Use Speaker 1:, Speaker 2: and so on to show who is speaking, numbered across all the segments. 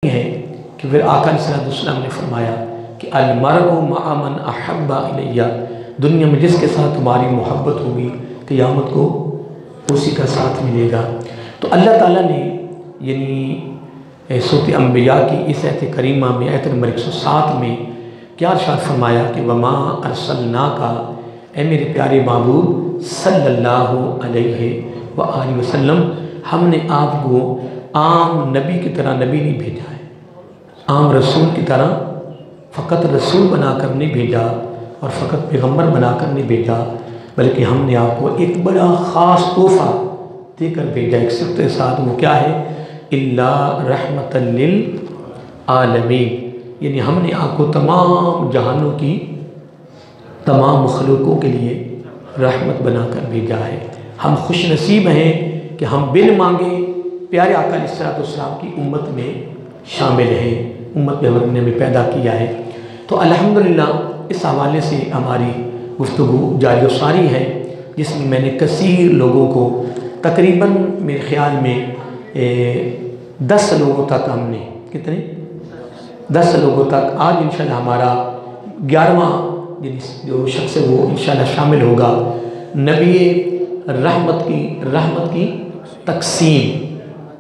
Speaker 1: ہے کہ پھر آقا علیہ السلام نے فرمایا کہ المرء مع من احب الیہ، دنیا میں جس کے ساتھ تمہاری محبت ہوگی قیامت کو اسی کا ساتھ ملے گا۔ تو اللہ تعالیٰ نے یعنی سورۃ انبیاء کی اس آیت کریمہ میں آیت نمبر 107 میں کیا ارشاد فرمایا کہ وما ارسلناک، اے میرے پیارے محبوب صلی اللہ علیہ وآلہ وسلم، ہم نے آپ کو عام نبی کی طرح نبی نہیں بھیجا ہے، عام رسول کی طرح فقط رسول بنا کر نہیں بھیجا اور فقط پیغمبر بنا کر نہیں بھیجا، بلکہ ہم نے آپ کو ایک بڑا خاص تحفہ دے کر بھیجا ایک صفت کے ساتھ، وہ کیا ہے؟ الا رحمۃ للعالمین، یعنی ہم نے آپ کو تمام جہانوں کی تمام مخلوقوں کے لیے رحمت بنا کر بھیجا ہے۔ ہم خوش نصیب ہیں کہ ہم بن مانگے پیارے آقا علیہ السلام کی امت میں شامل ہیں، امت میں ہم نے پیدا کیا ہے۔ تو الحمدللہ اس حوالے سے ہماری گفتگو جاری و ساری ہے، جس میں میں نے کثیر لوگوں کو تقریباً میرے خیال میں 10 لوگوں تک ہم نے کتنے 10 لوگوں تک آج انشاءاللہ ہمارا 11واں جو شخص ہے وہ انشاءاللہ شامل ہوگا۔ نبی رحمت کی تقسیم،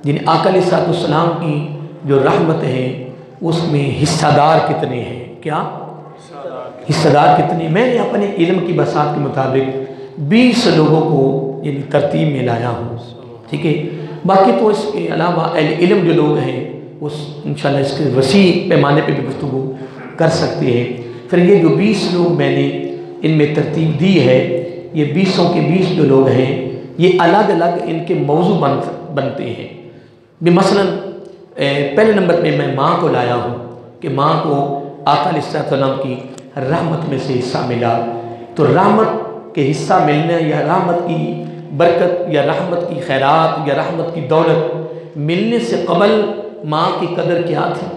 Speaker 1: یعنی آقا علیہ السلام کی جو رحمت ہے اس میں حصہ دار کتنے ہیں؟ کیا حصہ دار کتنے؟ میں نے اپنے علم کی بساط کے مطابق 20 لوگوں کو یعنی ترتیب میں لایا ہوں، ٹھیک ہے۔ باقی تو اس کے علاوہ اہل علم جو لوگ ہیں وہ انشاءاللہ اس کے وسیع پیمانے پہ بھی گفتگو کر سکتے ہیں۔ پھر یہ جو 20 لوگ میں نے ان میں ترتیب دی ہے، یہ 20 کے 20 جو لوگ ہیں یہ الگ الگ ان کے موضوع بنتے ہیں۔ مثلا پہلے نمبر پہ میں ماں کو لایا ہوں کہ ماں کو آقا علیہ السلام کی رحمت میں سے حصہ ملا، تو رحمت کے حصہ ملنے یا رحمت کی برکت یا رحمت کی خیرات یا رحمت کی دولت ملنے سے قبل ماں کی قدر کیا تھی،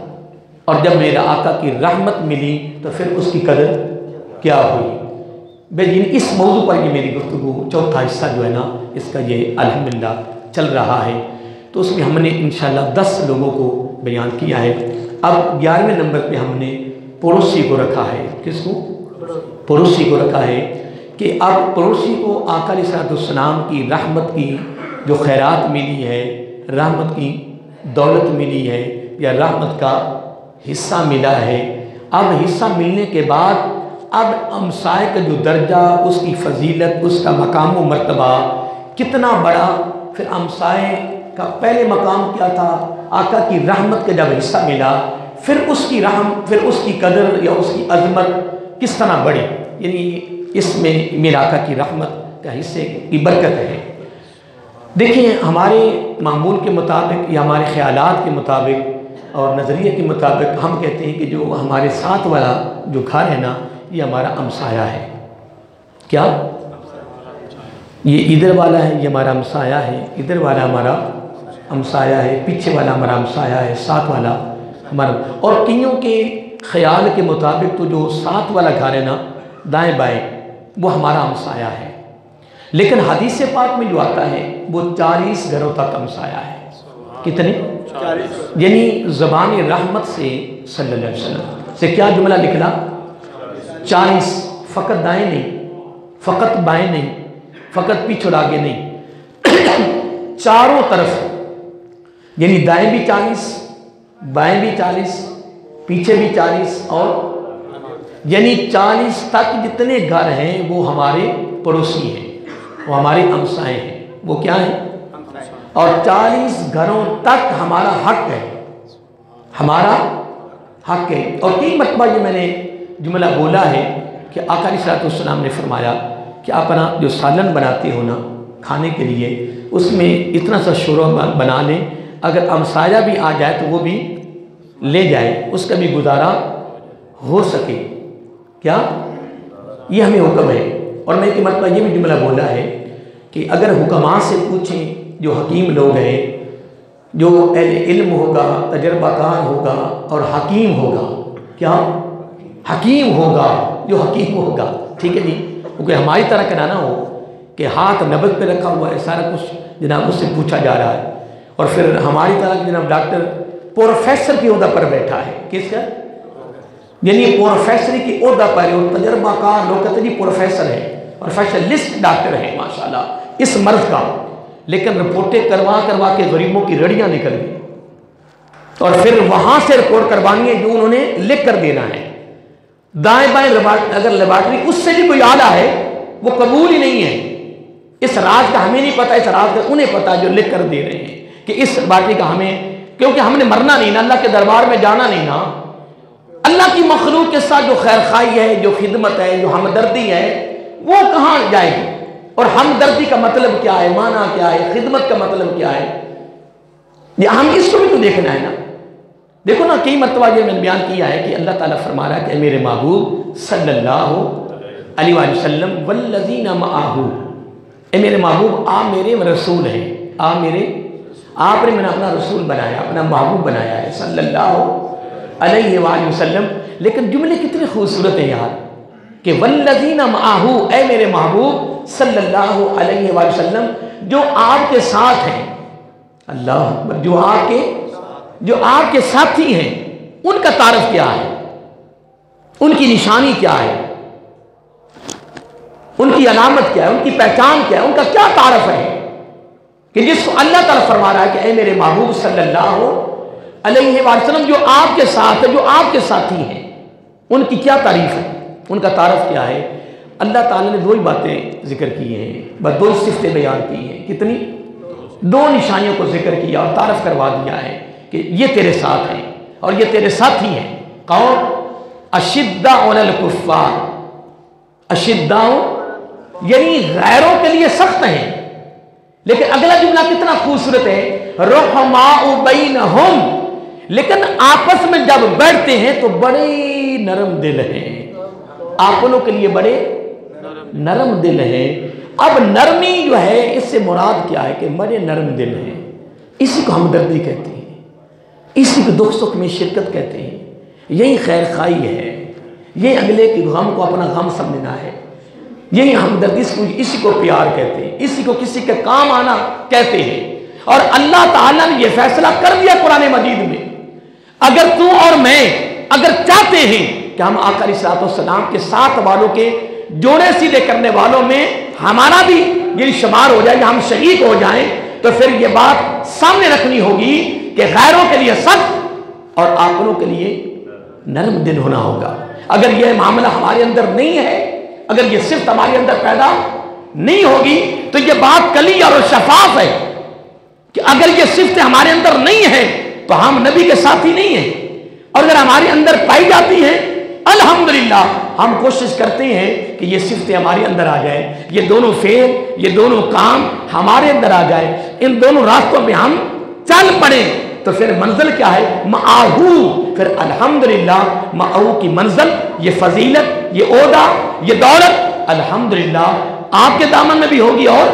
Speaker 1: اور جب میرا آقا کی رحمت ملی تو پھر اس کی قدر کیا ہوئی۔ اس موضوع پر یہ میری گفتگو چوتھا حصہ جو ہے نا اس کا یہ الحمدللہ چل رہا ہے، تو اس میں ہم نے انشاءاللہ 10 لوگوں کو بیان کیا ہے۔ اب 11ویں نمبر پہ ہم نے پڑوسی کو رکھا ہے۔ کس کو؟ پڑوسی کو رکھا ہے کہ اب پڑوسی کو آقا علیہ السلام کی رحمت کی جو خیرات ملی ہے، رحمت کی دولت ملی ہے یا رحمت کا حصہ ملا ہے، اب حصہ ملنے کے بعد اب ہمسائے کا جو درجہ، اس کی فضیلت، اس کا مقام و مرتبہ کتنا بڑا، پھر ہمسائے کا پہلے مقام کیا تھا، آقا کی رحمت کا جب حصہ ملا پھر اس کی پھر اس کی قدر یا اس کی عظمت کس طرح بڑھی، یعنی اس میں میرے آقا کی رحمت کا حصے کی برکت ہے۔ دیکھیں ہمارے معمول کے مطابق یا ہمارے خیالات کے مطابق اور نظریے کے مطابق ہم کہتے ہیں کہ جو ہمارے ساتھ والا جو گھر ہے نا یہ ہمارا ہمسایہ ہے۔ کیا یہ ادھر والا ہے، یہ ہمارا ہمسایہ ہے، ادھر والا ہمارا ہمسایہ ہے، پیچھے والا ہمارا ہمسایہ ہے، ساتھ والا ہمارا، اور کئیوں کے خیال کے مطابق تو جو ساتھ والا گھر ہے نا دائیں بائیں وہ ہمارا ہمسایہ ہے، لیکن حدیث پاک میں جو آتا ہے وہ 40 گھروں تک ہمسایہ ہے۔ کتنے؟ 40۔ یعنی زبان رحمت سے صلی اللہ علیہ وسلم سے کیا جملہ نکلا؟ 40، فقط دائیں نہیں، فقط بائیں نہیں، فقط پیچھے اور آگے نہیں، چاروں طرف، یعنی دائیں بھی 40، بائیں بھی 40، پیچھے بھی 40، اور یعنی 40 تک جتنے گھر ہیں وہ ہمارے پڑوسی ہیں، وہ ہمارے ہمسائے ہیں، وہ کیا ہیں؟ اور 40 گھروں تک ہمارا حق ہے، ہمارا حق ہے۔ اور 3 مرتبہ یہ میں نے جملہ بولا ہے کہ آقا علیہ السلام نے فرمایا کہ اپنا جو سالن بناتے ہو نا کھانے کے لیے اس میں اتنا سا شوربہ بنا لیں، اگر ہمسایہ بھی آ جائے تو وہ بھی لے جائے، اس کا بھی گزارا ہو سکے۔ کیا یہ ہمیں حکم ہے؟ اور میں ایک مرتبہ یہ بھی جملہ بولا ہے کہ اگر حکماء سے پوچھیں، جو حکیم لوگ ہیں، جو اہل علم ہوگا، تجربہ کار ہوگا اور حکیم ہوگا، کیا حکیم ہوگا، جو حکیم ہوگا، ٹھیک ہے جی، کیونکہ ہماری طرح کا نہ ہو کہ ہاتھ نبض پہ رکھا ہوا ہے، سارا کچھ جناب اس سے پوچھا جا رہا ہے، اور پھر ہماری طرح کے جناب ڈاکٹر پروفیسر کی عہدہ پر بیٹھا ہے. کس کا؟ یعنی پروفیسری کی عہدہ پر ہے، اور تجربہ کار لوگ کہتے ہیں جی پروفیسر ہے، پروفیشنلسٹ ڈاکٹر ہے ماشاءاللہ اس مرض کا، لیکن رپورٹیں کروا کے غریبوں کی رڑیاں نکل گئی، اور پھر وہاں سے رپورٹ کروانی ہے جو انہوں نے لکھ کر دینا ہے. دائیں بائیں اگر لیبارٹری اس سے بھی کوئی آلہ ہے وہ قبول ہی نہیں ہے. اس راز کا ہمیں نہیں پتا، اس راز کا انہیں پتا جو لکھ کر دے رہے ہیں کہ اس لیبارٹری کا ہمیں، کیونکہ ہم نے مرنا نہیں نا، اللہ کے دربار میں جانا نہیں نا. اللہ کی مخلوق کے ساتھ جو خیر خواہی ہے، جو خدمت ہے، جو ہمدردی ہے، وہ کہاں جائے گی؟ اور ہمدردی کا مطلب کیا ہے، معنی کیا ہے، خدمت کا مطلب کیا ہے؟ یہ ہم اس کو بھی تو دیکھنا ہے نا. دیکھو نا کئی مرتبہ یہ میں نے بیان کیا ہے کہ اللہ تعالیٰ فرما رہا ہے کہ اے میرے محبوب صلی اللہ علیہ وآلہ وسلم والذین معہ، اے میرے محبوب آپ میرے رسول ہیں، آپ نے میں نے اپنا رسول بنایا، اپنا محبوب بنایا ہے صلی اللہ علیہ وآلہ وسلم. لیکن جملے کتنے خوبصورت ہیں یار کہ والذین معہ، اے میرے محبوب صلی اللہ علیہ وآلہ وسلم جو آپ کے ساتھ ہیں. اللہ اکبر. جو آپ کے ساتھی ہیں ان کا تعارف کیا ہے، ان کی نشانی کیا ہے، ان کی علامت کیا ہے، ان کی پہچان کیا ہے، ان کا کیا تعارف ہے کہ جس کو اللہ تعالیٰ فرما رہا ہے کہ اے میرے محبوب صلی اللہ علیہ وآلہ وسلم جو آپ کے ساتھ ہے، جو آپ کے ساتھی ہیں، ان کی کیا تعریف ہے، ان کا تعارف کیا ہے. اللہ تعالیٰ نے دو ہی باتیں ذکر کی ہیں، بس دو صفتیں بیان کی ہیں. کتنی؟ دو نشانیوں کو ذکر کیا اور تعارف کروا دیا ہے کہ یہ تیرے ساتھ ہیں اور یہ تیرے ساتھی ہیں. کون؟ اشداء علی الکفار، اشداء یعنی غیروں کے لیے سخت ہیں. لیکن اگلا جملہ کتنا خوبصورت ہے، رحماء بینہم، لیکن آپس میں جب بیٹھتے ہیں تو بڑے نرم دل ہیں، آپنوں کے لیے بڑے نرم دل ہیں. اب نرمی جو ہے اس سے مراد کیا ہے کہ بڑے نرم دل ہیں. اسی کو ہمدردی کہتے ہیں، اسی کو دکھ سکھ میں شرکت کہتے ہیں. یہی خیر خواہی ہے، یہ اگلے کے غم کو اپنا غم سمجھنا ہے، یہی ہمدردی، اسی کو پیار کہتے ہیں، اسی کو کسی کے کام آنا کہتے ہیں. اور اللہ تعالیٰ نے یہ فیصلہ کر دیا قرآن مجید میں، اگر تو اور میں اگر چاہتے ہیں کہ ہم آقا علیہ السلام کے ساتھ والوں کے جوڑے سیدھے کرنے والوں میں ہمارا بھی یہ شمار ہو جائے کہ ہم شریک ہو جائیں، تو پھر یہ بات سامنے رکھنی ہوگی کہ غیروں کے لیے سخت اور آپنوں کے لیے نرم دل ہونا ہوگا. اگر یہ معاملہ ہمارے اندر نہیں ہے، اگر یہ صفت ہمارے اندر پیدا نہیں ہوگی تو یہ بات کلی اور شفاف ہے کہ اگر یہ صفتیں ہمارے اندر نہیں ہیں تو ہم نبی کے ساتھی نہیں ہیں. اور اگر ہمارے اندر پائی جاتی ہیں الحمدللہ ہم کوشش کرتے ہیں کہ یہ صفتیں ہمارے اندر آ جائیں، یہ دونوں فعل، یہ دونوں کام ہمارے اندر آ جائیں، ان دونوں راستوں پہ ہم چل پڑیں تو پھر منزل کیا ہے؟ معاہو. پھر الحمدللہ معاہو کی منزل، یہ فضیلت، یہ عہدہ، یہ دولت الحمدللہ آپ کے دامن میں بھی ہوگی اور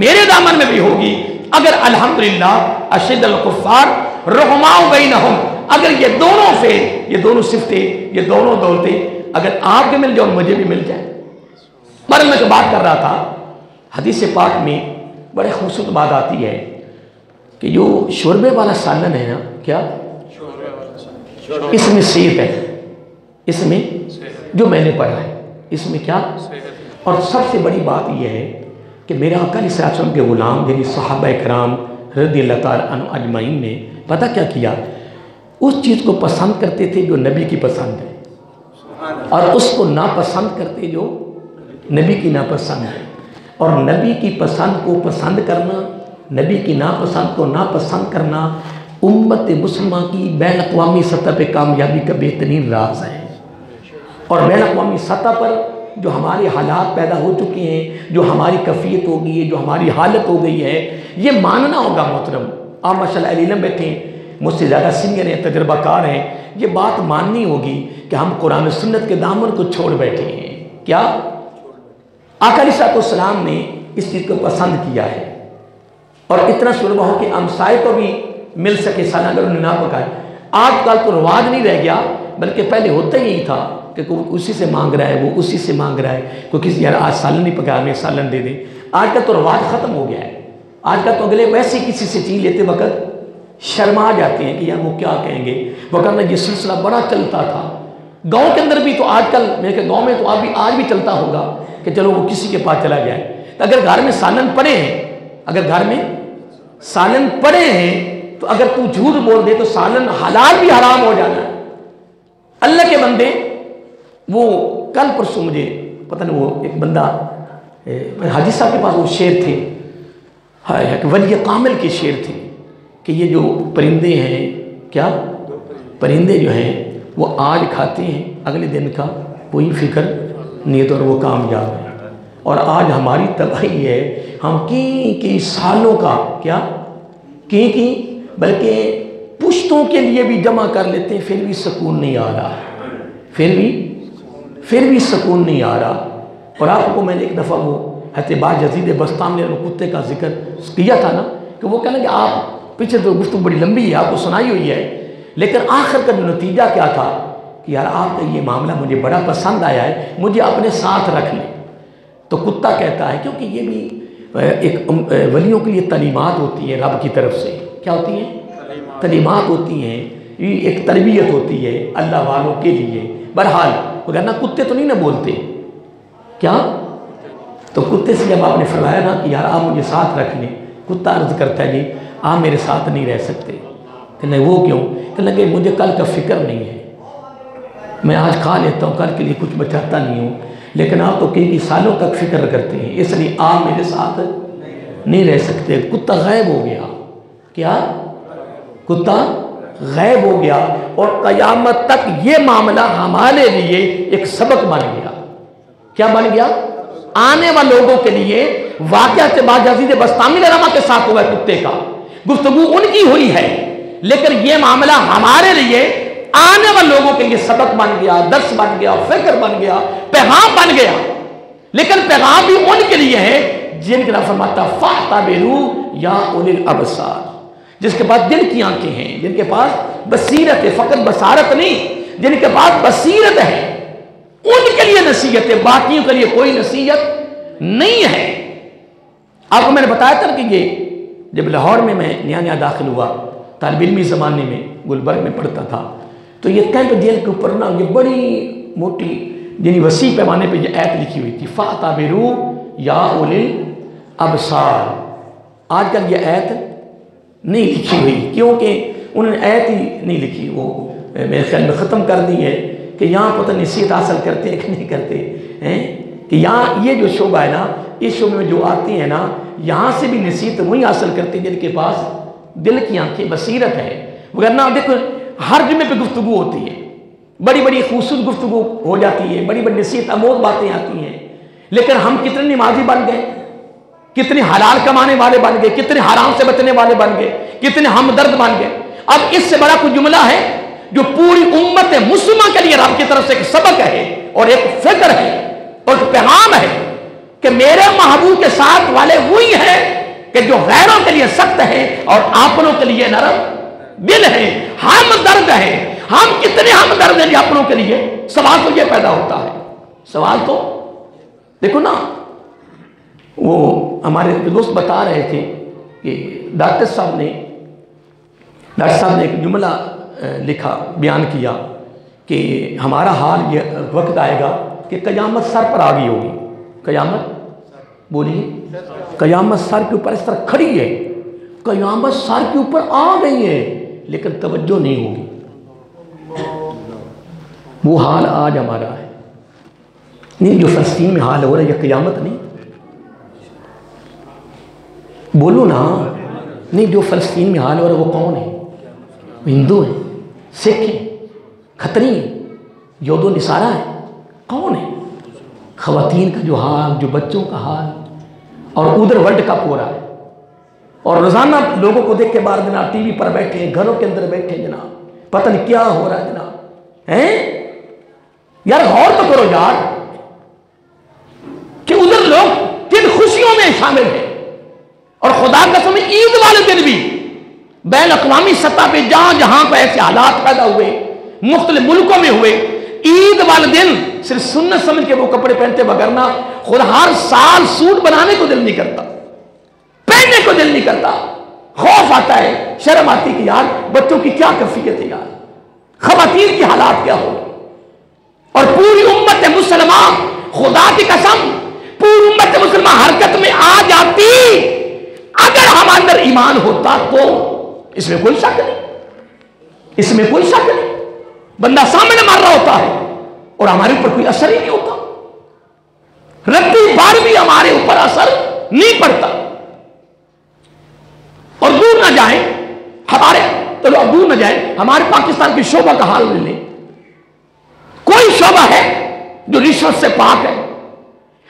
Speaker 1: میرے دامن میں بھی ہوگی. اگر الحمدللہ اشد الکفار رحماء بینہم، اگر یہ دونوں فعل، یہ دونوں صفتیں، یہ دونوں دولتیں اگر آپ کے مل جائے اور مجھے بھی مل جائے. پر میں تو بات کر رہا تھا، حدیث پاک میں بڑے خوبصورت بات آتی ہے کہ جو شوربے والا سالن ہے نا، کیا اس میں صحت ہے، اس میں جو میں نے پڑھا ہے اس میں کیا. اور سب سے بڑی بات یہ ہے کہ میرے آقا علیہ السلام کے غلام یعنی صحابہ کرام رضی اللہ تعالیٰ عنہ اجمعین نے پتہ کیا کیا؟ اس چیز کو پسند کرتے تھے جو نبی کی پسند ہے، اور اس کو ناپسند کرتے جو نبی کی ناپسند ہے. اور نبی کی پسند کو پسند کرنا، نبی کی ناپسند کو ناپسند کرنا امت مسلمہ کی بین الاقوامی سطح پہ کامیابی کا بہترین راز ہے. اور بین الاقوامی سطح پر جو ہمارے حالات پیدا ہو چکے ہیں، جو ہماری کیفیت ہو گئی ہے، جو ہماری حالت ہو گئی ہے، یہ ماننا ہوگا محترم. آپ ماشاءاللہ علی علم بیٹھے ہیں، مجھ سے زیادہ سینئر ہیں، تجربہ کار ہیں، یہ بات ماننی ہوگی کہ ہم قرآن و سنت کے دامن کو چھوڑ بیٹھے ہیں. کیا آقا علیہ السلام نے اس چیز کو پسند کیا ہے، اور اتنا شربہ ہو کہ ہمسائے کو بھی مل سکے سالن اگر انہیں نہ پکائے. آج کل تو رواج نہیں رہ گیا، بلکہ پہلے ہوتا ہی تھا کہ کوئی اسی سے مانگ رہا ہے، وہ اسی سے مانگ رہا ہے، کوئی کسی یار آج سالن نہیں پکایا ہمیں سالن دے دے. آج کا تو رواج ختم ہو گیا ہے. آج کا تو اگلے ویسے کسی سے چیز لیتے وقت شرما جاتے ہیں کہ یار وہ کیا کہیں گے، وگرنہ یہ سلسلہ بڑا چلتا تھا گاؤں کے اندر بھی، تو آج کل میرے کہ گاؤں میں تو آج بھی چلتا ہوگا کہ چلو وہ کسی کے پاس چلا جائے. تو اگر گھر میں سالن پڑے ہیں، اگر گھر میں سالن پڑے ہیں تو اگر تو جھوٹ بول دے تو سالن حلال بھی حرام ہو جانا ہے. اللہ کے بندے، وہ کل پرسوں مجھے پتہ نہیں، وہ ایک بندہ حاجی صاحب کے پاس وہ شعر تھے، ولی کامل کے شعر تھے کہ یہ جو پرندے ہیں، کیا پرندے جو ہیں وہ آج کھاتے ہیں، اگلے دن کا کوئی فکر نہیں ہے اور وہ کامیاب ہے. اور آج ہماری تباہی ہے، ہم کی سالوں کا کیا کی بلکہ پشتوں کے لیے بھی جمع کر لیتے ہیں، پھر بھی سکون نہیں آ رہا، پھر بھی سکون نہیں آ رہا. اور آپ کو میں نے ایک دفعہ وہ حضرت باجزید بسطامی نے کتے کا ذکر کیا تھا نا، کہ وہ کہنا کہ آپ پیچھے تو گفتگو بڑی لمبی ہے، آپ کو سنائی ہوئی ہے، لیکن آخر کا نتیجہ کیا تھا کہ یار آپ کا یہ معاملہ مجھے بڑا پسند آیا ہے، مجھے اپنے ساتھ رکھ لیں. تو کتا کہتا ہے، کیونکہ یہ بھی ایک ولیوں کے لیے تعلیمات ہوتی ہیں رب کی طرف سے. کیا ہوتی ہیں؟ تعلیمات ہوتی ہیں، یہ ایک تربیت ہوتی ہے اللہ والوں کے لیے. بہرحال وگرنہ کتے تو نہیں نہ بولتے، کیا؟ تو کتے سے جب آپ نے فرمایا نا کہ یار آپ مجھے ساتھ رکھ لیں، کتا عرض کرتا ہے جی آپ میرے ساتھ نہیں رہ سکتے. کہ نہیں، وہ کیوں؟ کہ لگے مجھے کل کا فکر نہیں ہے، میں آج کھا لیتا ہوں، کل کے لیے کچھ بچاتا نہیں ہوں، لیکن آپ تو کئی سالوں تک فکر کرتے ہیں، اس لیے آپ میرے ساتھ نہیں رہ سکتے. کتا غائب ہو گیا. کیا؟ کتا غائب ہو گیا. اور قیامت تک یہ معاملہ ہمارے لیے ایک سبق بن گیا. کیا بن گیا؟ آنے والے لوگوں کے لیے واقعہ سے باجزید بسطامی رحمہ کے ساتھ ہوا ہے، کتے کا گفتگو ان کی ہوئی ہے، لیکن یہ معاملہ ہمارے لیے آنے والے لوگوں کے لیے سبق بن گیا، درس بن گیا، فکر بن گیا، پیغام بن گیا. لیکن پیغام بھی ان کے لیے ہے جن کے نام فرماتا فَاعْتَبِرُوا یا اُولِي الْأَبْصَارِ، جس کے پاس دل کی آنکھیں ہیں، جن کے پاس بصیرت ہے، فقط بصارت نہیں، جن کے پاس بصیرت ہے، ان کے لیے نصیحت ہے، باقیوں کے لیے کوئی نصیحت نہیں ہے. آپ کو میں نے بتایا تھا کہ یہ جب لاہور میں نیا داخل ہوا، طالب علمی زمانے میں گلبرگ میں پڑھتا تھا، تو یہ کیمپ جیل کے اوپر نا یہ بڑی موٹی یعنی وسیع پیمانے پہ یہ آیت لکھی ہوئی تھی، فَاعْتَبِرُوا یا اُولِي الْأَبْصَارِ. آج کل یہ آیت نہیں لکھی ہوئی، کیونکہ انہوں نے آیت ہی نہیں لکھی، وہ میرے خیال میں ختم کر دی ہے کہ یہاں پتہ نصیحت حاصل کرتے ہیں کہ نہیں کرتے ہیں. کہ یہاں یہ جو شعبہ ہے نا، اس شعبے میں جو آتے ہیں نا، یہاں سے بھی نصیحت وہی حاصل کرتے ہیں جن کے پاس دل کی آنکھیں بصیرت ہے. وگرنہ دیکھو ہر جمعے پہ گفتگو ہوتی ہے، بڑی بڑی خوبصورت گفتگو ہو جاتی ہے، بڑی بڑی نصیحت آموز باتیں آتی ہیں، لیکن ہم کتنے نمازی بن گئے، کتنے حلال کمانے والے بن گئے، کتنے حرام سے بچنے والے بن گئے، کتنے ہمدرد بن گئے. اب اس سے بڑا کوئی جملہ ہے جو پوری امت مسلمہ کے لیے رب کی طرف سے ایک سبق ہے اور ایک فکر ہے اور ایک پیغام ہے کہ میرے محبوب کے ساتھ والے وہی ہیں کہ جو غیروں کے لیے سخت ہیں اور اپنوں کے لیے نرم دل ہیں، ہمدرد ہیں. ہم کتنے ہمدرد ہیں اپنوں کے لیے؟ سوال تو یہ پیدا ہوتا ہے، سوال تو دیکھو نا، وہ ہمارے دوست بتا رہے تھے کہ ڈاکٹر صاحب نے ایک جملہ لکھا، بیان کیا کہ ہمارا حال یہ وقت آئے گا کہ قیامت سر پر آ گئی ہوگی. قیامت بولیے، قیامت سر کے اوپر اس طرح کھڑی ہے، قیامت سر کے اوپر آ گئی ہے لیکن توجہ نہیں ہوگی. وہ حال آج ہمارا ہے. نہیں، جو فلسطین میں حال ہو رہا ہے یہ قیامت نہیں؟ بولو نا. نہیں، جو فلسطین میں حال ہو رہا ہے وہ کون ہے؟ ہندو ہیں، سکھ ہیں، کھتری ہیں، یہود و نصارہ ہیں، کون ہے؟ خواتین کا جو حال، جو بچوں کا حال، اور ادھر ورلڈ کپ ہو رہا ہے اور روزانہ لوگوں کو دیکھ کے باہر جناب ٹی وی پر بیٹھے ہیں، گھروں کے اندر بیٹھے ہیں جناب، پتہ نہیں کیا ہو رہا ہے جناب. یار غور تو کرو یار کہ ادھر لوگ کن خوشیوں میں شامل ہیں. اور خدا قسم عید والے دن بھی بین الاقوامی سطح پہ جہاں پہ ایسے حالات پیدا ہوئے، مختلف ملکوں میں ہوئے، عید والے دن صرف سنت سمجھ کے وہ کپڑے پہنتے، وگرنہ خود ہر سال سوٹ بنانے کو دل نہیں کرتا، پہننے کو دل نہیں کرتا. خوف آتا ہے، شرم آتی کہ یار بچوں کی کیا کیفیت ہے، یار خواتین کی حالات کیا ہو، اور پوری امت مسلمان، خدا کی قسم پوری امت مسلمان حرکت میں آ جاتی اگر ہم اندر ایمان ہوتا تو۔ اس میں کوئی شک نہیں، اس میں کوئی شک نہیں، بندہ سامنے مار رہا ہوتا ہے اور ہمارے اوپر کوئی اثر ہی نہیں ہوتا، رتی بار بھی ہمارے اوپر اثر نہیں پڑتا۔ اور دور نہ جائیں دور نہ جائیں ہمارے پاکستان کے شعبہ کا حال لے لیں، کوئی شعبہ ہے جو رشوت سے پاک ہے،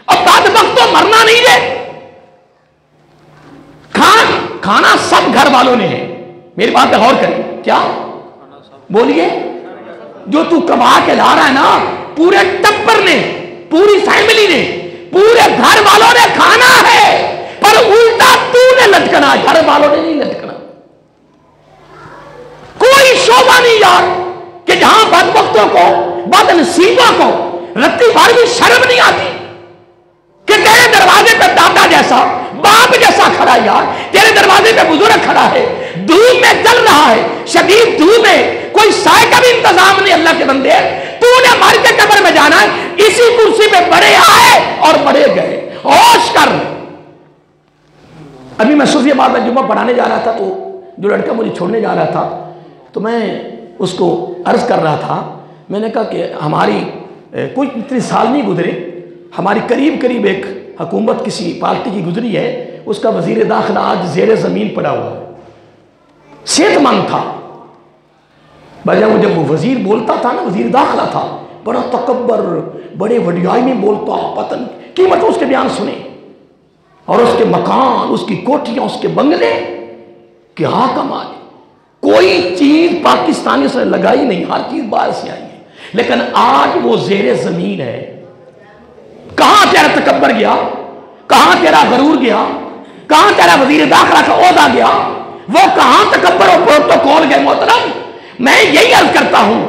Speaker 1: اور بعد وقت تو مرنا نہیں دے، کھانا سب گھر والوں نے ہے، میری بات پہ غور کریں، کیا بولیے، جو تو کما کے لا رہا ہے نا، پورے ٹبر نے، پوری فیملی نے، پورے گھر والوں نے کھانا ہے، پر الٹا تو نے لٹکنا، گھر والوں نے نہیں لٹکنا۔ کوئی شعبہ نہیں یار کہ جہاں بدبختوں کو، بد نصیبوں کو رتی بھر بھی شرم نہیں آتی کہ تیرے دروازے پہ دادا جیسا، باپ جیسا کھڑا ہے، یار تیرے دروازے پہ بزرگ کھڑا ہے، دھوپ میں چل رہا ہے، شدید دھوپ میں، کوئی سائے کا بھی انتظام نہیں، اللہ کے بندے تو نے مر کے قبر میں جانا ہے، اسی کرسی پہ بڑے آئے اور بڑے گئے، ہوش کر۔ ابھی میں صوفیہ بعد میں جمعہ پڑھانے جا رہا تھا، تو جو لڑکا مجھے چھوڑنے جا رہا تھا تو میں اس کو عرض کر رہا تھا، میں نے کہا کہ ہماری کوئی اتنے سال نہیں گزرے، ہماری قریب ایک حکومت کسی پارٹی کی گزری ہے، اس کا وزیر داخلہ آج زیر زمین پڑا ہوا ہے، صحت مند تھا، وہ جب وہ وزیر بولتا تھا نا، وزیر داخلہ تھا، بڑا تکبر، بڑے وڈیائی میں بولتا، پتن قیمت اس کے بیان سنے، اور اس کے مکان، اس کی کوٹھیاں، اس کے بنگلے، کیا کمال، کوئی چیز پاکستانی سے لگائی نہیں، ہر چیز باہر سے آئی ہے، لیکن آج وہ زیر زمین ہے۔ کہاں تیرا تکبر گیا، کہاں تیرا غرور گیا، کہاں تیرا وزیر داخلہ کا عہدہ گیا، وہ کہاں تکبر اور پروٹوکول گئے؟ محترم میں یہی عرض کرتا ہوں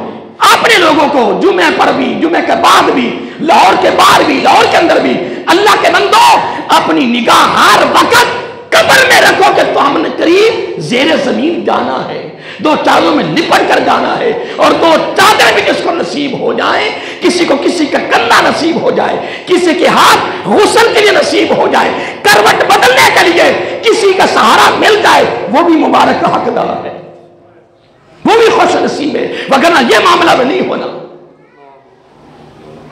Speaker 1: اپنے لوگوں کو، جمعہ پر بھی، جمعہ کے بعد بھی، لاہور کے باہر بھی، لاہور کے اندر بھی، اللہ کے بندو اپنی نگاہ ہر وقت قبر میں رکھو کہ تو ہم نے قریب زیر زمین جانا ہے، دو چادروں میں لپٹ کر جانا ہے، اور دو چادر بھی جس کو نصیب ہو جائے، کسی کو کسی کا کندھا نصیب ہو جائے، کسی کے ہاتھ غسل کے لیے نصیب ہو جائے، کروٹ بدلنے کے لیے کسی کا سہارا مل جائے، وہ بھی مبارک کا حقدار ہے، وہ بھی خوش نصیب ہے، وگرنہ یہ معاملہ بھی نہیں ہونا۔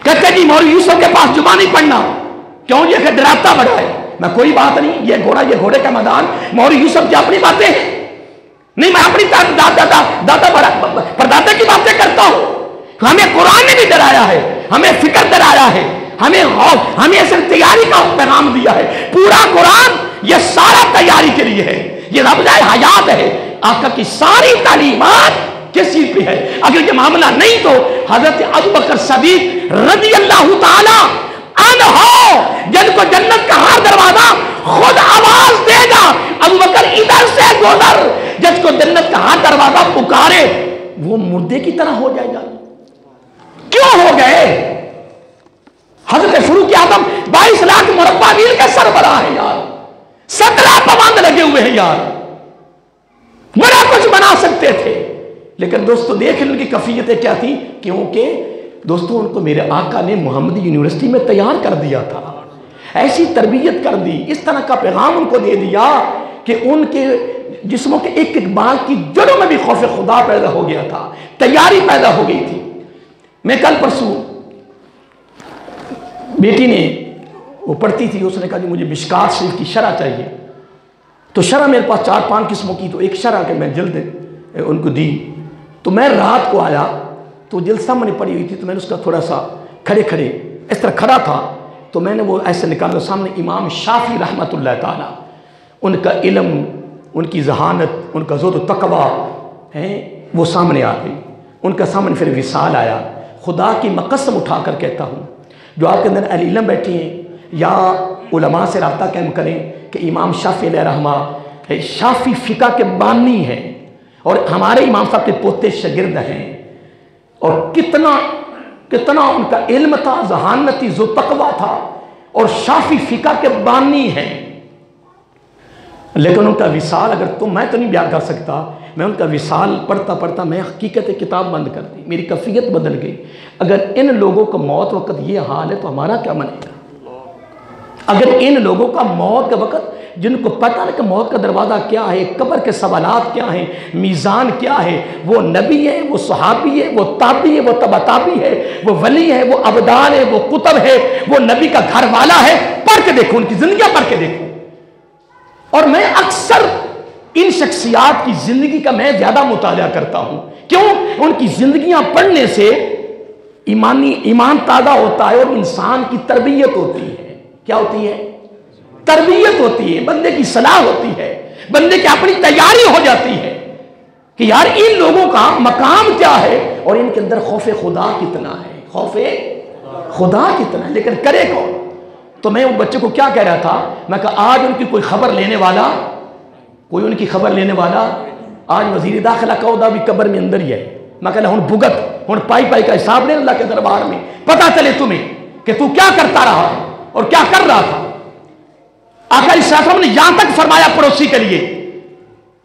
Speaker 1: کہتے جی مولوی یوسف کے پاس جمعہ نہیں پڑھنا، کیوں؟ یہ کہ ڈراتا بڑا ہے۔ میں کوئی بات نہیں، یہ گھوڑے کا میدان، مولوی یوسف کی اپنی باتیں ہیں، نہیں میں اپنی پردادا کی باتیں کرتا ہوں۔ ہمیں قرآن نے بھی ڈرایا ہے، ہمیں فکر ڈرایا ہے، ہمیں صرف تیاری کا پیغام دیا ہے، پورا قرآن یہ سارا تیاری کے لیے ہے، یہ رمض حیات ہے، آقا کی ساری تعلیمات کس چیز پہ ہے؟ اگر یہ معاملہ نہیں تو حضرت ابوبکر صدیق رضی اللہ تعالی عنہ، جن کو جنت کا ہر دروازہ خود آواز دے گا، ابوبکر ادھر سے گزر، جس کو جنت کا ہر دروازہ پکارے وہ مردے کی طرح ہو جائے گا۔ کیوں ہو گئے؟ حضرت فاروق اعظم 22 لاکھ مربع میل کے سربراہ ہے یار، 17 پابند لگے ہوئے ہیں یار، بڑا کچھ بنا سکتے تھے، لیکن دوستو دیکھ ان کی کیفیتیں کیا تھی؟ کیونکہ دوستو ان کو میرے آقا نے محمدی یونیورسٹی میں تیار کر دیا تھا، ایسی تربیت کر دی، اس طرح کا پیغام ان کو دے دیا کہ ان کے جسموں کے ایک بال کی جڑوں میں بھی خوف خدا پیدا ہو گیا تھا، تیاری پیدا ہو گئی تھی۔ میں کل پرسوں بیٹی نے وہ پڑھتی تھی، اس نے کہا کہ مجھے مشکات شریف کی شرح چاہیے، تو شرح میرے پاس 4-5 قسموں کی، تو ایک شرح کے میں جلد ان کو دی، تو میں رات کو آیا تو جلد سامنے پڑی ہوئی تھی، تو میں نے اس کا تھوڑا سا کھڑے اس طرح کھڑا تھا، تو میں نے وہ ایسے نکالا، سامنے امام شافعی رحمت اللہ تعالی، ان کا علم، ان کی ذہانت، ان کا زہد و تقوی ہے، وہ سامنے آ گئی، ان کا سامنے پھر وصال آیا۔ خدا کی قسم اٹھا کر کہتا ہوں، جو آپ کے اندر اہل علم بیٹھی ہیں یا علماء سے رابطہ قائم کریں کہ امام شافعی علیہ رحمہ شافعی فقہ کے بانی ہیں، اور ہمارے امام صاحب کے پوتے شاگرد ہیں، اور کتنا ان کا علم تھا، ذہانتی ذو تقوی تھا، اور شافعی فقہ کے بانی ہیں۔ لیکن ان کا وصال اگر میں تو نہیں بیان کر سکتا، میں ان کا وصال پڑھتا پڑھتا میں حقیقت کتاب بند کر دی، میری کیفیت بدل گئی۔ اگر ان لوگوں کا موت وقت یہ حال ہے تو ہمارا کیا بنے گا؟ اگر ان لوگوں کا موت کا وقت، جن کو پتہ نہیں کہ موت کا دروازہ کیا ہے، قبر کے سوالات کیا ہیں، میزان کیا ہے، وہ نبی ہے، وہ صحابی ہے، وہ تابعی ہے، وہ تبع تابعی ہے، وہ ولی ہے، وہ ابدال ہے، وہ قطب ہے، وہ نبی کا گھر والا ہے، پڑھ کے دیکھو، ان کی زندگیاں پڑھ کے دیکھو۔ اور میں اکثر ان شخصیات کی زندگی کا میں زیادہ مطالعہ کرتا ہوں، کیوں؟ ان کی زندگیاں پڑھنے سے ایمان تازہ ہوتا ہے اور انسان کی تربیت ہوتی ہے۔ کیا ہوتی ہے؟ تربیت ہوتی ہے، بندے کی صلاح ہوتی ہے، بندے کی اپنی تیاری ہو جاتی ہے کہ یار ان لوگوں کا مقام کیا ہے اور ان کے اندر خوف خدا کتنا ہے، خوف خدا کتنا ہے، لیکن کرے کون؟ تو میں ان بچے کو کیا کہہ رہا تھا، میں کہا آج ان کی کوئی خبر لینے والا، کوئی ان کی خبر لینے والا، آج وزیر داخلہ کا عہدہ بھی قبر میں اندر ہی ہے، میں کہا ہن بھگت، ہن پائی پائی کا حساب لے اللہ کے دربار میں، پتہ چلے تمہیں کہ تو کیا کرتا رہا اور کیا کر رہا تھا۔ آقا علیہ السلام نے یہاں تک فرمایا پڑوسی کے لیے،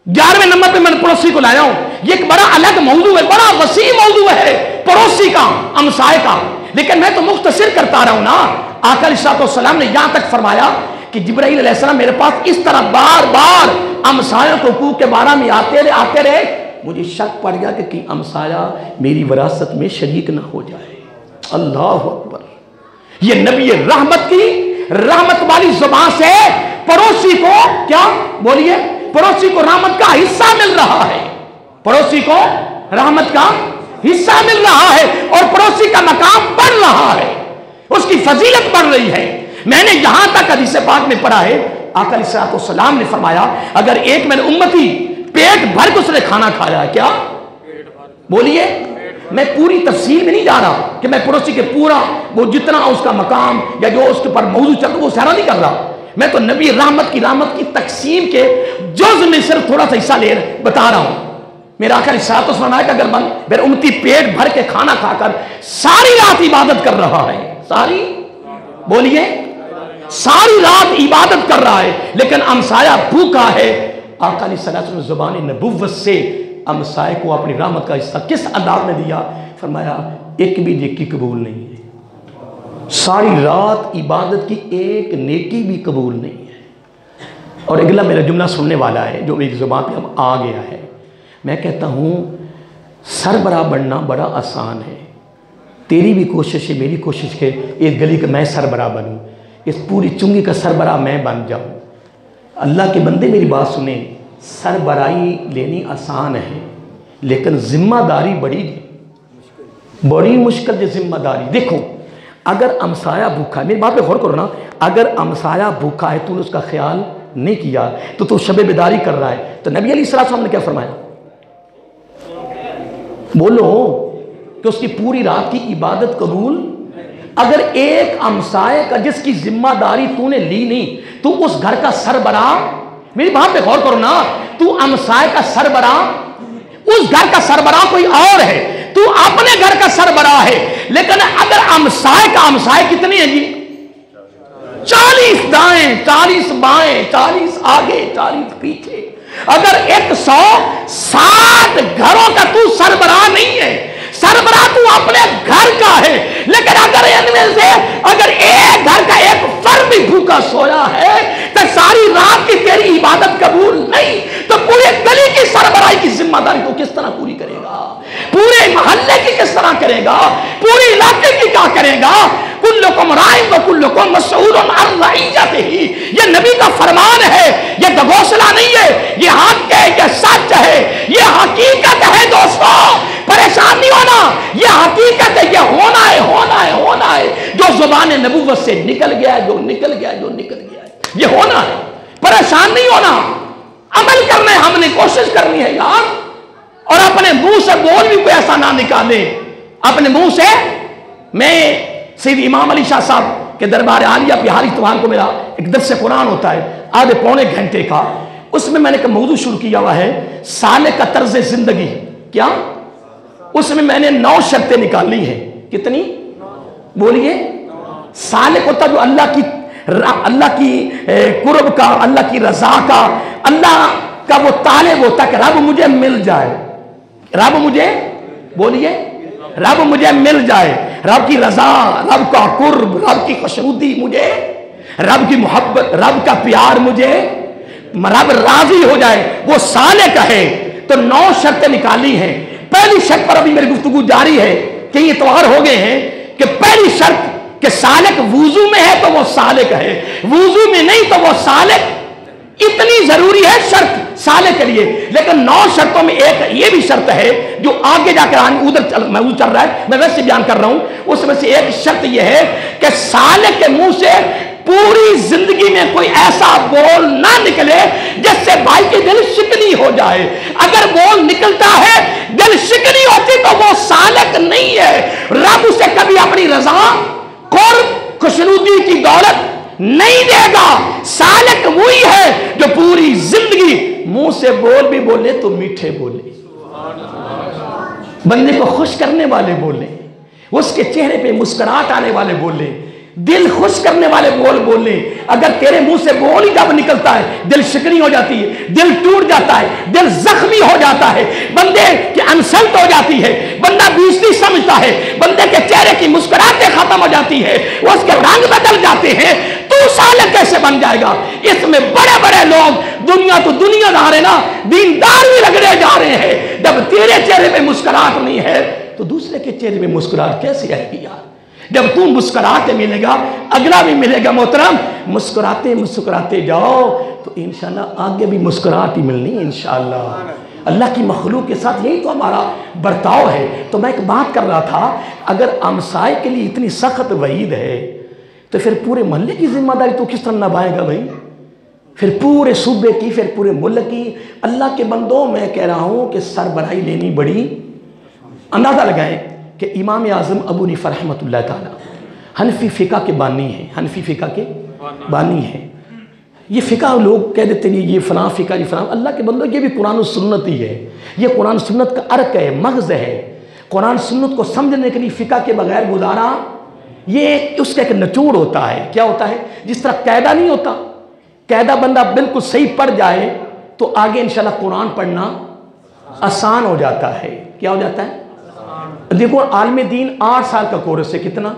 Speaker 1: 11ویں نمبر پہ میں نے پڑوسی کو لایا ہوں، یہ ایک بڑا الگ موضوع ہے، بڑا وسیع موضوع ہے پڑوسی کا، ہمسائے کا، لیکن میں تو مختصر کرتا رہا ہوں نا۔ آقا علیہ السلام نے یہاں تک فرمایا کہ جبرائیل علیہ السلام میرے پاس اس طرح بار بار ہمسایوں کو حقوق کے بارے میں آتے رہے، مجھے شک پڑ گیا کہ ہمسایہ میری وراثت میں شریک نہ ہو جائے۔ اللہ اکبر! یہ نبی رحمت کی رحمت والی زبان سے پڑوسی کو کیا بولیے، پڑوسی کو رحمت کا حصہ مل رہا ہے، پڑوسی کو رحمت کا حصہ مل رہا ہے اور پڑوسی کا مقام بڑھ رہا ہے، اس کی فضیلت بڑھ رہی ہے۔ میں نے یہاں تک حدیث پاک میں پڑھا ہے، آقا علیہ السلام نے فرمایا اگر ایک میرے امتی پیٹ بھر کے اس نے کھانا کھایا ہے، کیا بولیے، میں پوری تفصیل میں نہیں جا رہا کہ میں پڑوسی کے پورا وہ جتنا اس کا مقام یا جو اس کے پر موضوع چل رہا وہ سارا نہیں کر رہا، میں تو نبی رحمت کی تقسیم کے جز میں صرف تھوڑا سا حصہ بتا رہا ہوں۔ میرا آقا علیہ السلام ہے کہ اگر میرے امتی پیٹ بھر کے کھانا کھا کر ساری رات عبادت کر رہا ہے، ساری بولیے ساری رات عبادت کر رہا ہے لیکن ہمسایہ بھوکا ہے، آقا علیہ السلام زبان نبوت سے ہمسائے کو اپنی رحمت کا حصہ کس انداز میں دیا؟ فرمایا ایک بھی نیکی قبول نہیں ہے، ساری رات عبادت کی ایک نیکی بھی قبول نہیں ہے۔ اور اگلا میرا جملہ سننے والا ہے جو میری زبان پہ اب آ گیا ہے، میں کہتا ہوں سربراہ بننا بڑا آسان ہے، تیری بھی کوشش ہے، میری کوشش ہے اس گلی کا میں سربراہ بنوں، اس پوری چنگی کا سربراہ میں بن جاؤں۔ اللہ کے بندے میری بات سنیں، سربراہی لینی آسان ہے لیکن ذمہ داری بڑی مشکل ہے۔ ذمہ داری دیکھو، اگر ہمسایہ بھوکا ہے، میری بات پہ غور کرو نا، اگر ہمسایہ بھوکا ہے تو نے اس کا خیال نہیں کیا تو شب بیداری کر رہا ہے، تو نبی علیہ السلام نے کیا فرمایا؟ بولو کہ اس کی پوری رات کی عبادت قبول۔ اگر ایک ہمسائے کا جس کی ذمہ داری تو نے لی نہیں، تو اس گھر کا سربراہ، میری بات پہ غور کرو نا، تو ہمسائے کا سربراہ، اس گھر کا سربراہ کوئی اور ہے، تو اپنے گھر کا سربراہ ہے، لیکن اگر ہمسائے کتنی ہیں جی؟ 40 دائیں، 40 بائیں، 40 آگے، 40 پیچھے، اگر 160 گھروں کا تو سربراہ نہیں ہے، سربراہ تو اپنے گھر کا ہے، لیکن اگر ان میں سے اگر ایک گھر کا ایک فرد بھی بھوکا سویا ہے تو ساری رات کی تیری عبادت قبول نہیں، تو پورے گلی کی سربراہی کی ذمہ داری تو کس طرح پوری کرے گا؟ پورے محلے کی کس طرح کرے گا؟ پورے علاقے کی کیا کرے گا؟ کلکم رائن و کلکم مسئول عن رعیتہ، یہ نبی کا فرمان ہے، یہ دغوسلہ نہیں ہے، یہ حق ہے، یہ سچ ہے، یہ حقیقت ہے دوستو، پریشان نہیں ہونا، یہ حقیقت ہے، یہ ہونا ہے، ہونا ہے، ہونا ہے، جو زبان نبوت سے نکل گیا ہے، جو نکل گیا ہے، جو نکل گیا ہے، یہ ہونا ہے، پریشان نہیں ہونا، عمل کرنا ہے، ہم نے کوشش کرنی ہے یار، اور اپنے منہ سے بول بھی کوئی ایسا نہ نکالے، اپنے منہ سے۔ میں سید امام علی شاہ صاحب کے دربار عالیہ پہ ہر اتوار کو میرا ایک درس قرآن ہوتا ہے آدھے پونے گھنٹے کا، اس میں نے ایک موضوع شروع کیا ہوا ہے سالک کا طرز زندگی، کیا؟ اس میں نے 9 شرطیں نکالی ہیں، کتنی بولیے؟ سالک ہوتا جو اللہ کی قرب کا، اللہ کی رضا کا اللہ کا وہ طالب ہوتا کہ رب مجھے مل جائے، رب مجھے، بولیے، رب مجھے مل جائے، رب کی رضا، رب کا قرب، رب کی خوشنودی مجھے، رب کی محبت، رب کا پیار مجھے، رب راضی ہو جائے، وہ سالک ہے۔ تو 9 شرطیں نکالی ہیں۔ پہلی شرط پر ابھی میری گفتگو جاری ہے کہ یہ اتوار ہو گئے ہیں کہ پہلی شرط کہ سالک وضو میں ہے تو وہ سالک ہے، وضو میں نہیں تو وہ سالک، اتنی ضروری ہے شرط سالک کے لیے۔ لیکن 9 شرطوں میں ایک یہ بھی شرط ہے جو آگے جا کر موضوع چل رہا ہے، میں ویسے بیان کر رہا ہوں، اس میں سے ایک شرط یہ ہے کہ سالک کے منہ سے پوری زندگی میں کوئی ایسا بول نہ نکلے جس سے بھائی کی دل شکنی ہو جائے۔ اگر بول نکلتا ہے دل شکنی ہوتی تو وہ سالک نہیں ہے، رب اسے کبھی اپنی رضا، قرب، خوشنودی کی دولت نہیں دے گا۔ سالک وہی ہے جو پوری زندگی منہ سے بول بھی بولے تو میٹھے بولے، بندے کو خوش کرنے والے بولے، اس کے چہرے پہ مسکراہٹ آنے والے بولے، دل خوش کرنے والے بول بولے۔ اگر تیرے منہ سے بول ہی جب نکلتا ہے دل شکنی ہو جاتی ہے، دل ٹوٹ جاتا ہے، دل زخمی ہو جاتا ہے، بندے کی انسلٹ ہو جاتی ہے، بندہ بیزتی سمجھتا ہے، بندے کے چہرے کی مسکراہٹیں ختم ہو جاتی ہے، اس کے رنگ بدل جاتے ہیں، تو سالک کیسے بن جائے گا؟ اس میں بڑے بڑے لوگ، دنیا تو دنیا دار ہے نا، دیندار بھی رگڑے جا رہے ہیں۔ جب تیرے چہرے پہ مسکراہٹ نہیں ہے تو دوسرے کے چہرے پہ مسکراہٹ کیسے آئے گی یار؟ جب تم مسکراتے ملے گا اگلا بھی ملے گا۔ محترم، مسکراتے مسکراتے جاؤ تو انشاءاللہ آگے بھی مسکراہٹ ہی ملنی ہے انشاءاللہ۔ اللہ کی مخلوق کے ساتھ یہی تو ہمارا برتاؤ ہے۔ تو میں ایک بات کر رہا تھا، اگر ہمسائے کے لیے اتنی سخت وعید ہے تو پھر پورے محلے کی ذمہ داری تو کس طرح نبھائے گا بھائی؟ پھر پورے صوبے کی، پھر پورے ملک کی۔ اللہ کے بندوں، میں کہہ رہا ہوں کہ سربراہی لینی بڑی، اندازہ لگائیں کہ امام اعظم ابو حنیفہ رحمۃ اللہ تعالی حنفی فقہ کے بانی ہیں، حنفی فقہ کے بانی ہیں۔ یہ فقہ لوگ کہہ دیتے ہیں یہ فلاں فقہ، یہ فلاں، اللہ کے بندوں یہ بھی قرآن و سنت ہی ہے، یہ قرآن و سنت کا عرق ہے، مغز ہے۔ قرآن سنت کو سمجھنے کے لیے فقہ کے بغیر گزارا، یہ اس کا ایک نچوڑ ہوتا ہے۔ کیا ہوتا ہے؟ جس طرح قاعدہ نہیں ہوتا، قاعدہ بندہ بالکل صحیح پڑھ جائے تو آگے انشاءاللہ قرآن پڑھنا آسان ہو جاتا ہے۔ کیا ہو جاتا ہے؟ دیکھو عالم دین 8 سال کا کورس ہے، کتنا؟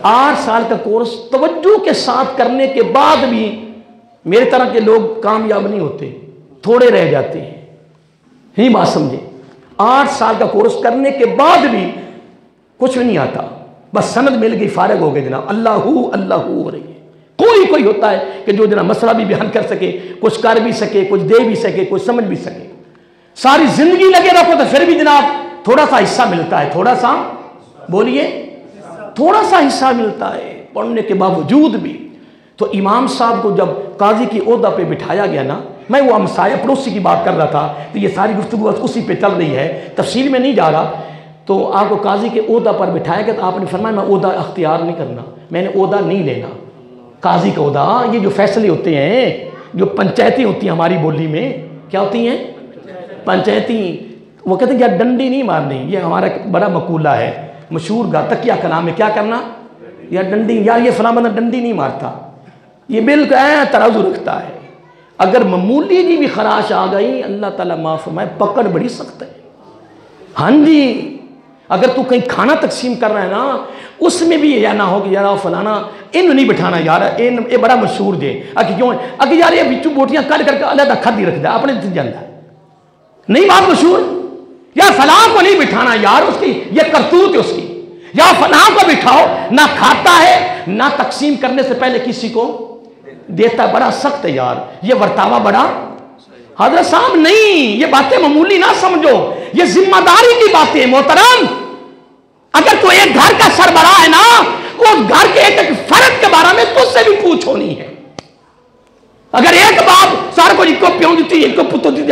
Speaker 1: 8 سال کا کورس توجہ کے ساتھ کرنے کے بعد بھی میرے طرح کے لوگ کامیاب نہیں ہوتے، تھوڑے رہ جاتے ہیں۔ یہی بات سمجھے، 8 سال کا کورس کرنے کے بعد بھی کچھ بھی نہیں آتا، بس سند مل گئی، فارغ ہو گئے جناب، اللہ ہو رہی ہے۔ کوئی ہوتا ہے کہ جو جناب مسئلہ بھی بیان کر سکے، کچھ کر بھی سکے، کچھ دے بھی سکے، کچھ سمجھ بھی سکے۔ ساری زندگی لگے رکھو تو پھر بھی جناب تھوڑا سا حصہ ملتا ہے، تھوڑا سا، بولیے، تھوڑا سا حصہ ملتا ہے پڑھنے کے باوجود بھی۔ تو امام صاحب کو جب قاضی کی عہدہ پہ بٹھایا گیا نا، میں وہ ہمسایہ پڑوسی کی بات کر رہا تھا، تو یہ ساری گفتگو اسی پہ چل رہی ہے، تفصیل میں نہیں جا رہا۔ تو آپ کو قاضی کے عہدہ پر بٹھایا گیا تو آپ نے فرمایا میں عہدہ اختیار نہیں کرنا، میں نے عہدہ نہیں لینا، قاضی کا عہدہ۔ یہ جو فیصلے ہوتے ہیں، جو پنچایتیں ہوتی ہیں ہماری بولی میں، کیا ہوتی ہیں؟ پنچایتی، وہ کہتے ہیں کہ ڈنڈی نہیں مارنی، یہ ہمارا بڑا مقولہ ہے، مشہور گاتکیہ کلام میں، کیا کرنا؟ یا ڈنڈی، یا یہ فلاں بندہ ڈنڈی نہیں مارتا، یہ بالکل ترازو رکھتا ہے۔ اگر معمولی جی بھی خراش آ گئی، اللہ تعالیٰ معاف فرمائے، پکڑ بڑی سخت ہے۔ ہاں جی، اگر تو کہیں کھانا تقسیم کر رہا ہے نا، اس میں بھی یہ نہ ہو کہ یار فلانا ان نہیں بٹھانا یار، یہ بڑا مشہور دے، اگر کیوں اگر یار یہ بچوں بوٹیاں کر کر کے علیحدہ کھدی رکھ دے، اپنے جانا ہے نہیں بات مشہور، یا فلاں کو نہیں بٹھانا یار، اس کی یہ کرتوت ہے اس کی، یا فلاں کو بٹھاؤ، نہ کھاتا ہے نہ تقسیم کرنے سے پہلے کسی کو دیتا ہے، بڑا سخت ہے یار، یہ ورتاوا بڑا حضرت صاحب نہیں، یہ باتیں معمولی نہ سمجھو، یہ ذمہ داری کی باتیں محترم۔ اگر تو ایک گھر کا سربراہ ہے نا، اس گھر کے ایک فرد کے بارے میں تجھ سے بھی پوچھ ہونی ہے۔ اگر ایک باپ سارے کو ایک کو پیوں دیتی، ایک کو پتر دیتی،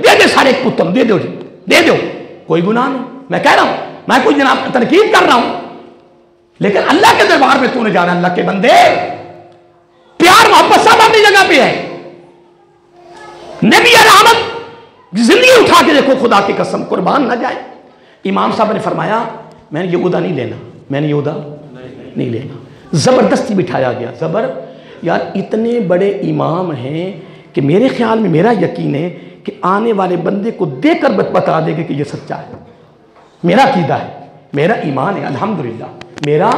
Speaker 1: دے دے سارے ایک پتر دے دو جی، دے دو، کوئی گناہ نہیں۔ میں کہہ رہا ہوں، میں کوئی جناب تنقید کر رہا ہوں، لیکن اللہ کے دربار میں تو نے جانا، اللہ کے بندے، پیار محبت سب اپنی جگہ پہ ہے۔ نبی رحمت زندگی اٹھا کے دیکھو، خدا کی قسم قربان نہ جائے۔ امام صاحب نے فرمایا میں نے یہ عہدہ نہیں لینا، میں نے یہ عہدہ نہیں لینا، زبردستی بٹھایا گیا۔ یار اتنے بڑے امام ہیں کہ میرے خیال میں میرا یقین ہے کہ آنے والے بندے کو دیکھ کر بتا دے گا کہ یہ سچا ہے. میرا عقیدہ ہے, میرا ایمان ہے, الحمدللہ میرا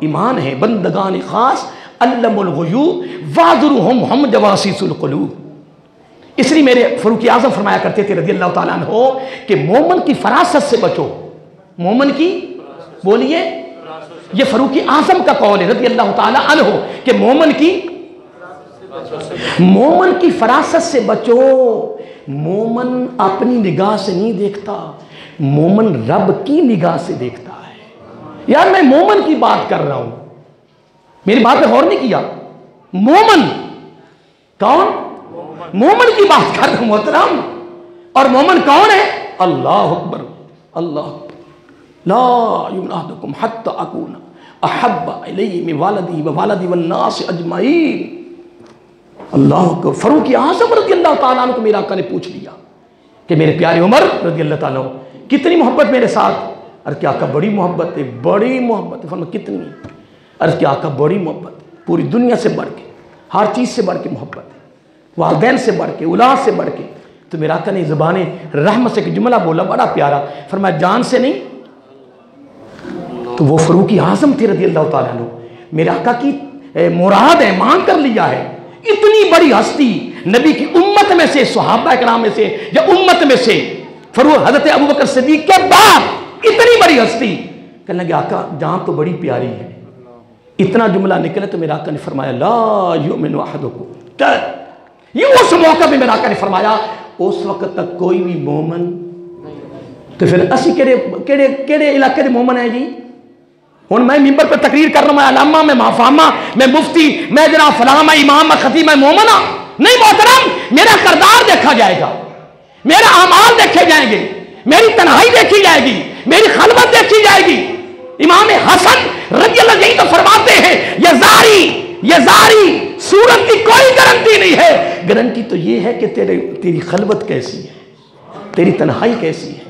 Speaker 1: ایمان ہے. بندگان خاص علم الغیوب واذرہم ہم جواسیس القلوب. اس لیے میرے فاروق اعظم فرمایا کرتے تھے رضی اللہ تعالیٰ عنہ کہ مومن کی فراست سے بچو. مومن کی, بولیے, یہ فاروق اعظم کا قول ہے رضی اللہ تعالیٰ عنہ کہ مومن کی فراست سے بچو. مومن اپنی نگاہ سے نہیں دیکھتا, مومن رب کی نگاہ سے دیکھتا ہے. یار میں مومن کی بات کر رہا ہوں, میری بات پہ غور نہیں کیا. مومن کون؟ مومن کی بات کر رہا ہوں محترم. اور مومن کون ہے؟ اللہ اکبر, اللہ اکبر. لا یؤمن احدکم حتی اکون احب الی من والدی و والدی والناس اجمعین. اللہ کو فاروق اعظم رضی اللہ تعالیٰ عنہ کو میرے آقا نے پوچھ لیا کہ میرے پیارے عمر رضی اللہ تعالیٰ عنہ کتنی محبت میرے ساتھ؟ عرض کیا آقا بڑی محبت ہے, بڑی محبت ہے. فرمایا کتنی؟ عرض کیا آقا بڑی محبت ہے, پوری دنیا سے بڑھ کے, ہر چیز سے بڑھ کے محبت ہے, والدین سے بڑھ کے, اولاد سے بڑھ کے. تو میرے آقا نے زبان رحمت سے ایک جملہ بولا بڑا پیارا, فرمایا جان سے نہیں. تو وہ فاروق اعظم تھے رضی اللہ تعالیٰ عنہ, میرے آقا کی مراد ہے, مانگ کر لیا ہے. اتنی بڑی ہستی نبی کی امت میں سے, صحابہ کرام میں سے یا امت میں سے, فاروق حضرت ابوبکر صدیق کے بعد اتنی بڑی ہستی, کہنے لگے آقا جان تو بڑی پیاری ہے. اتنا جملہ نکلے تو میرے آقا نے فرمایا لا یؤمن احدکم. یہ اس موقع پہ میرے آقا نے فرمایا اس وقت تک کوئی بھی مومن. تو پھر اسی کیڑے علاقے دے مومن ہیں جی؟ ہوں میں ممبر پہ تقریر کر رہا ہوں, میں علامہ, میں مافامہ, میں مفتی, میں جناب فلاں, میں امام, میں خطیب, میں مومن ہوں. نہیں محترم, میرا کردار دیکھا جائے گا, میرا اعمال دیکھے جائیں گے, میری تنہائی دیکھی جائے گی, میری خلوت دیکھی جائے گی. امام حسن رضی اللہ عنہ تو فرماتے ہیں یہ زاری صورت کی کوئی گارنٹی نہیں ہے, گارنٹی تو یہ ہے کہ تیری خلوت کیسی ہے, تیری تنہائی کیسی ہے.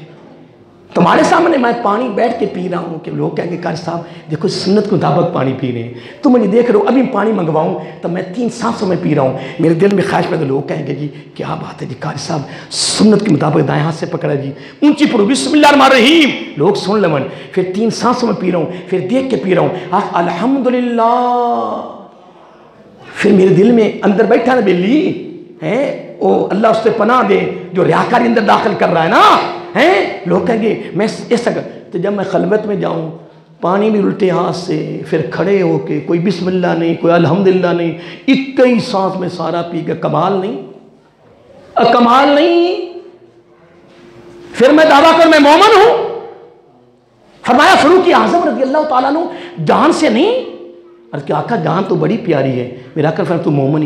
Speaker 1: تمہارے سامنے میں پانی بیٹھ کے پی رہا ہوں کہ لوگ کہیں گے قاری صاحب دیکھو سنت کے مطابق پانی پی رہے ہیں, تم مجھے دیکھ رہے ہو ابھی پانی منگواؤں تو میں 3 سانسوں میں پی رہا ہوں. میرے دل میں خواہش میں تو لوگ کہیں گے جی کیا بات ہے جی قاری صاحب سنت کے مطابق دائیں ہاتھ سے پکڑا جی, اونچی پڑھو بسم اللہ الرحمن الرحیم, لوگ سن لمن, پھر 3 سانسوں میں پی رہا ہوں, پھر دیکھ کے پی رہا ہوں, الحمدللہ. پھر میرے دل میں اندر بیٹھا نا بیلی ہے, او اللہ اس سے پناہ دے جو ریاکاری اندر داخل کر رہا ہے نا ہیں. لوگ کہیں گے میں ایسا کر, تو جب میں خلوت میں جاؤں پانی بھی الٹے ہاتھ سے, پھر کھڑے ہو کے کوئی بسم اللہ نہیں, کوئی الحمدللہ نہیں, 21 سانس میں سارا پی کے, کمال نہیں, کمال نہیں. پھر میں دعویٰ کر میں مومن ہوں. فرمایا فاروق اعظم رضی اللہ تعالیٰ عنہ جان سے نہیں. عرض کہ آقا جان تو بڑی پیاری ہے. میرا آقا فرمایا تو مومن